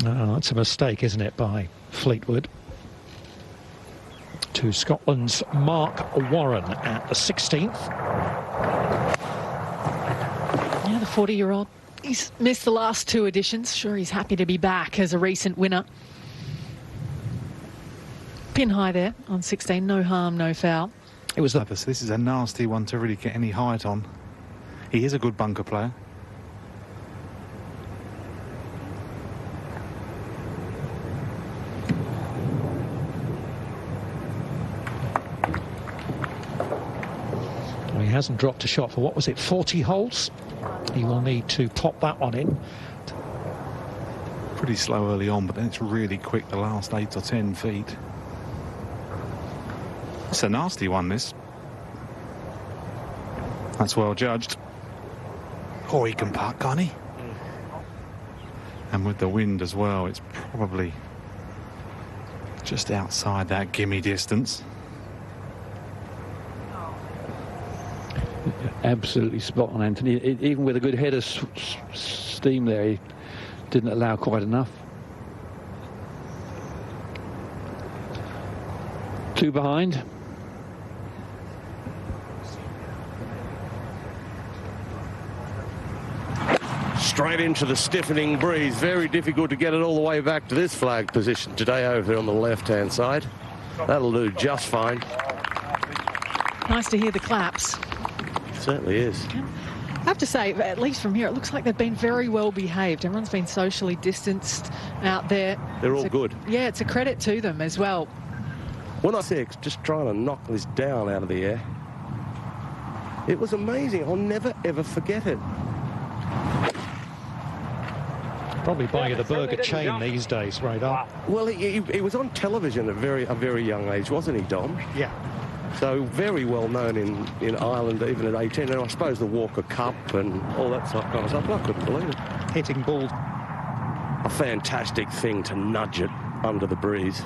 Oh, it's a mistake, isn't it, by Fleetwood. To Scotland's Mark Warren at the 16th. Yeah, the 40-year-old. He's missed the last two editions. Sure, he's happy to be back as a recent winner. Pin high there on 16. No harm, no foul. It was this is a nasty one to really get any height on. He is a good bunker player. Well, he hasn't dropped a shot for, what was it, 40 holes? He will need to pop that one in. Pretty slow early on, but then it's really quick the last 8 or 10 feet. It's a nasty one, this. That's well judged. Oh, he can putt, can't he? And with the wind as well, it's probably just outside that gimme distance. Absolutely spot on, Anthony. Even with a good head of steam there, he didn't allow quite enough. 2 behind. Straight into the stiffening breeze. Very difficult to get it all the way back to this flag position today over there on the left-hand side. That'll do just fine. Nice to hear the claps. Certainly is. I have to say, at least from here, it looks like they've been very well behaved. Everyone's been socially distanced out there. They're all good. Yeah, it's a credit to them as well. When I say just trying to knock this down out of the air, it was amazing. I'll never, ever forget it. Probably buying the burger chain these days, Radar. Well, he was on television at a very young age, wasn't he, Dom? Yeah. So very well known in Ireland, even at 18. And I suppose the Walker Cup and all that sort of kind of stuff. I couldn't believe it. Hitting balls. A fantastic thing to nudge it under the breeze.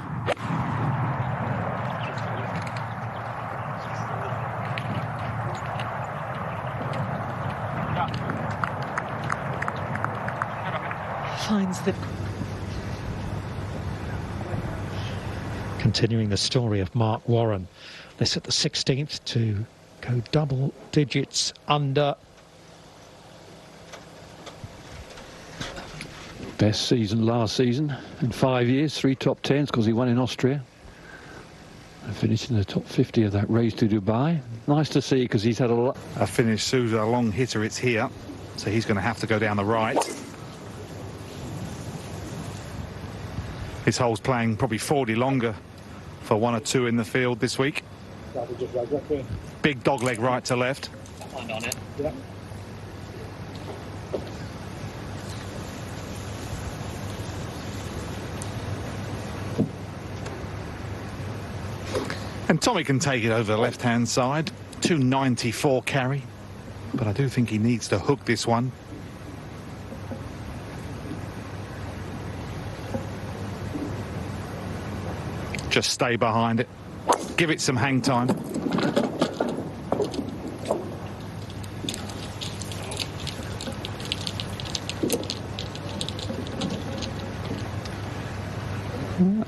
Finds the... Continuing the story of Mark Warren. This at the 16th to go double digits under. Best season last season in 5 years, 3 top 10s because he won in Austria. And finished in the top 50 of that race to Dubai. Nice to see because he's had a lot. A finish, Sousa, a long hitter, it's here. So he's going to have to go down the right. This hole's playing probably 40 longer for 1 or 2 in the field this week. Big dog leg right to left. On it. Yeah. And Tommy can take it over the left-hand side. 294 carry. But I do think he needs to hook this one. Just stay behind it. Give it some hang time. That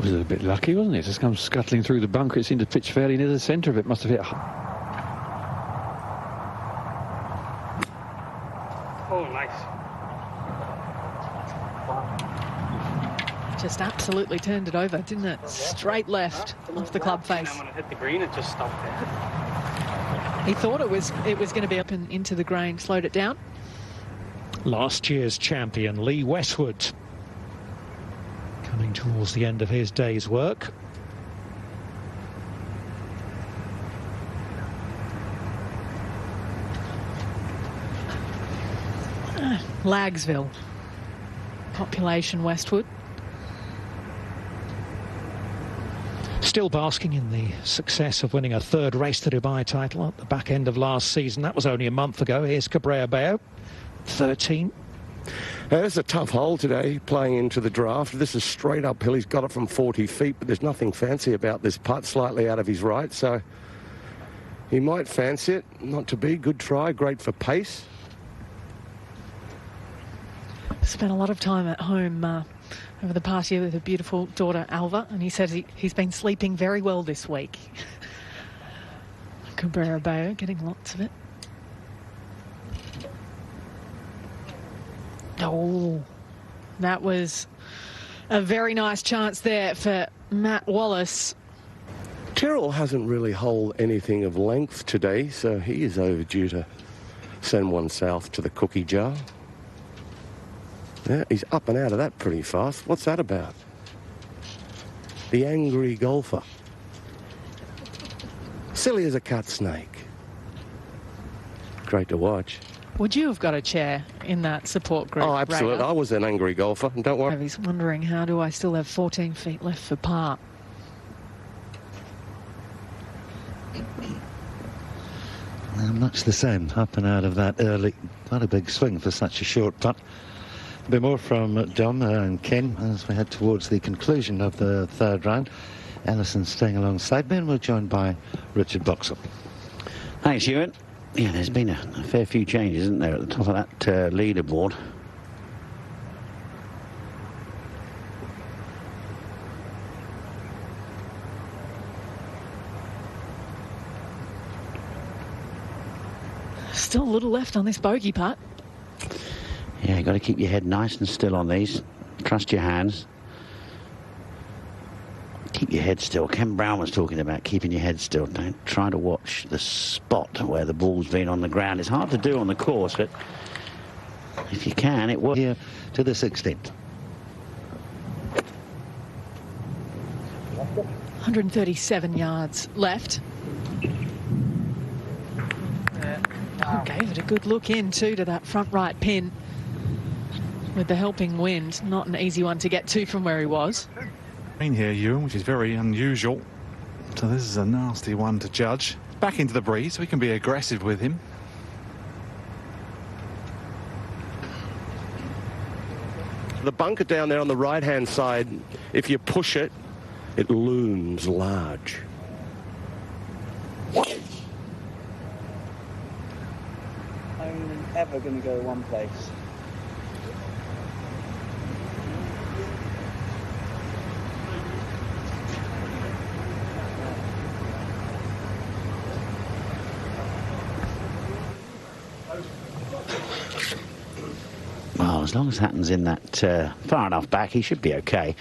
was a bit lucky, wasn't it? Just comes scuttling through the bunker. It seemed to pitch fairly near the centre of it. Must have hit. Oh, nice. Just absolutely turned it over, didn't it? Straight left off the club face. And when it hit the green, it just stopped there. He thought it was going to be up and into the grain, slowed it down. Last year's champion, Lee Westwood, coming towards the end of his day's work. Lagsville. Population Westwood. Still basking in the success of winning a 3rd race to Dubai title at the back end of last season. That was only a month ago. Here's Cabrera Bayo, 13. It's a tough hole today, playing into the draft. This is straight uphill. He's got it from 40 feet, but there's nothing fancy about this putt, slightly out of his right, so he might fancy it. Not to be. Good try, great for pace. Spent a lot of time at home over the past year with her beautiful daughter Alva, and he says he's been sleeping very well this week. Cabrera Bello getting lots of it. Oh, that was a very nice chance there for Matt Wallace. Tyrrell hasn't really holed anything of length today, so he is overdue to send one south to the cookie jar. Yeah, he's up and out of that pretty fast. What's that about? The angry golfer. Silly as a cut snake. Great to watch. Would you have got a chair in that support group? Oh, absolutely. Raider? I was an angry golfer. Don't worry. He's wondering, how do I still have 14 feet left for par? Much the same, up and out of that early. Not a big swing for such a short putt. A bit more from Dom and Ken as we head towards the conclusion of the third round. Ellison staying alongside me, and we're joined by Richard Boxall. Thanks, Ewan. Yeah, there's been a fair few changes, isn't there, at the top of that leaderboard. Still a little left on this bogey putt. Yeah, you've got to keep your head nice and still on these. Trust your hands. Keep your head still. Ken Brown was talking about keeping your head still. Don't try to watch the spot where the ball's been on the ground. It's hard to do on the course, but if you can, it works. Here to the 16th. 137 yards left. Oh, gave it a good look in too to that front right pin with the helping wind. Not an easy one to get to from where he was. Here, Ewan, which is very unusual. So this is a nasty one to judge. Back into the breeze, we can be aggressive with him. The bunker down there on the right-hand side, if you push it, it looms large. Only ever going to go one place. Well, as long as Hatton's in that far enough back, he should be okay.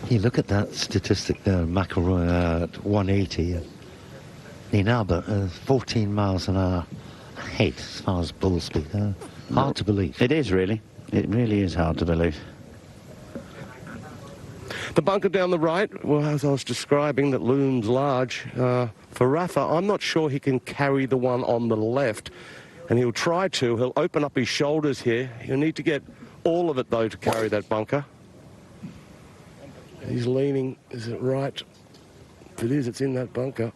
You look at that statistic there, McIlroy at 180. In Albert, 14 miles an hour ahead as far as ball speed. Hard to believe. It is, really. It really is hard to believe. The bunker down the right, well, as I was describing, that looms large. For Rafa, I'm not sure he can carry the one on the left, and he'll try to. He'll open up his shoulders here. He'll need to get all of it, though, to carry that bunker. He's leaning. Is it right? If it is, it's in that bunker.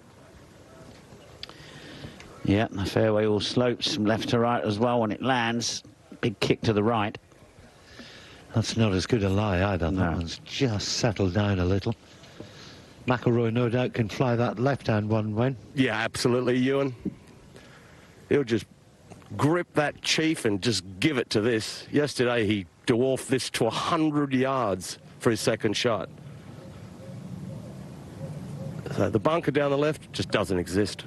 Yeah, the fairway all slopes from left to right as well when it lands. Big kick to the right. That's not as good a lie either. No. That one's just settled down a little. McIlroy, no doubt, can fly that left-hand one, Wayne. Yeah, absolutely, Ewan. He'll just grip that chief and just give it to this. Yesterday, he dwarfed this to 100 yards for his second shot. So the bunker down the left just doesn't exist.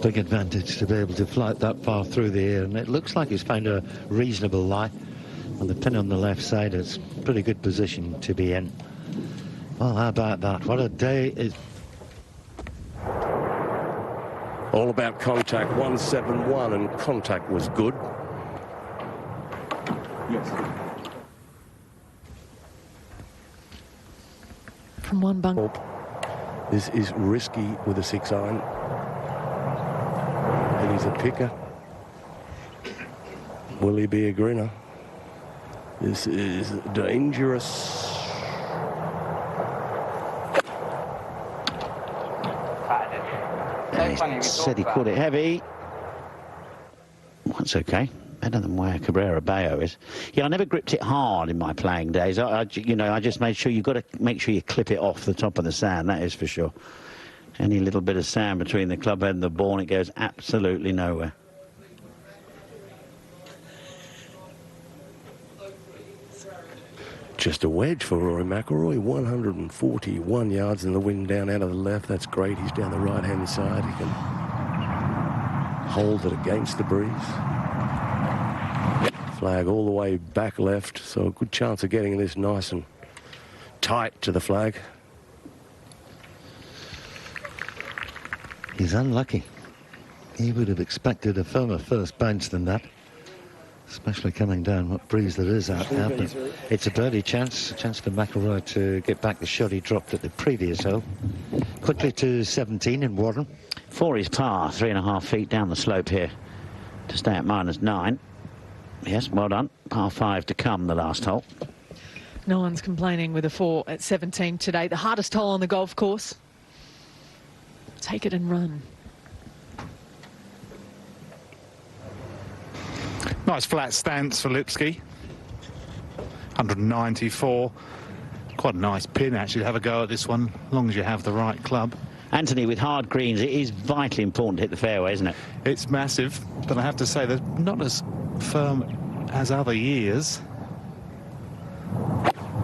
Big advantage to be able to fly it that far through the air, and it looks like he's found a reasonable lie. And the pin on the left side is a pretty good position to be in. Well, how about that? What a day it... All about contact, 171, and contact was good. Yes. From one bunker. This is risky with a 6-iron. And he's a picker. Will he be a grinner? This is dangerous. He said he caught it heavy. That's okay. Better than where Cabrera Bayo is. Yeah, I never gripped it hard in my playing days. I just made sure you've got to make sure you clip it off the top of the sand, that is for sure. Any little bit of sand between the club head and the ball, and it goes absolutely nowhere. Just a wedge for Rory McIlroy, 141 yards in the wind down out of the left. That's great. He's down the right-hand side. He can hold it against the breeze. Flag all the way back left, so a good chance of getting this nice and tight to the flag. He's unlucky. He would have expected a firmer first bounce than that, especially coming down what breeze there is out there. But it's a birdie chance, a chance for McIlroy to get back the shot he dropped at the previous hole. Quickly to 17 in Warren. 4 is par, 3.5 feet down the slope here to stay at -9. Yes, well done. Par 5 to come, the last hole. No one's complaining with a 4 at 17 today. The hardest hole on the golf course. Take it and run. Nice flat stance for Lipsky. 194. Quite a nice pin, actually, to have a go at this one, as long as you have the right club. Anthony, with hard greens, it is vitally important to hit the fairway, isn't it? It's massive, but I have to say they're not as firm as other years.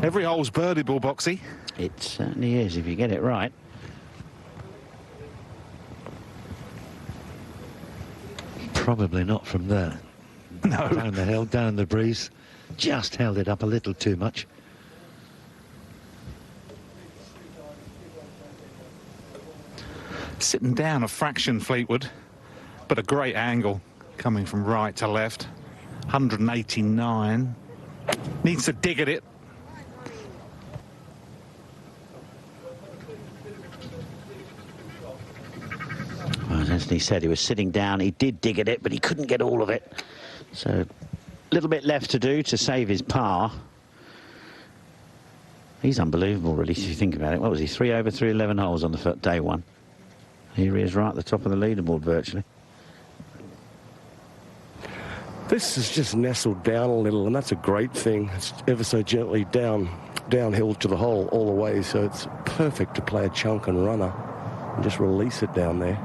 Every hole's birdieable, Boxy. It certainly is, if you get it right. Probably not from there. No. Down the hill, down the breeze. Just held it up a little too much. Sitting down a fraction, Fleetwood, but a great angle coming from right to left. 189. Needs to dig at it. Well, as Anthony said, he was sitting down. He did dig at it, but he couldn't get all of it. So a little bit left to do to save his par. He's unbelievable, really, if you think about it. What was he, 3 over 311 holes on the day one? Here he is right at the top of the leaderboard, virtually. This is just nestled down a little, and that's a great thing. It's ever so gently downhill to the hole all the way, so it's perfect to play a chunk and runner and just release it down there.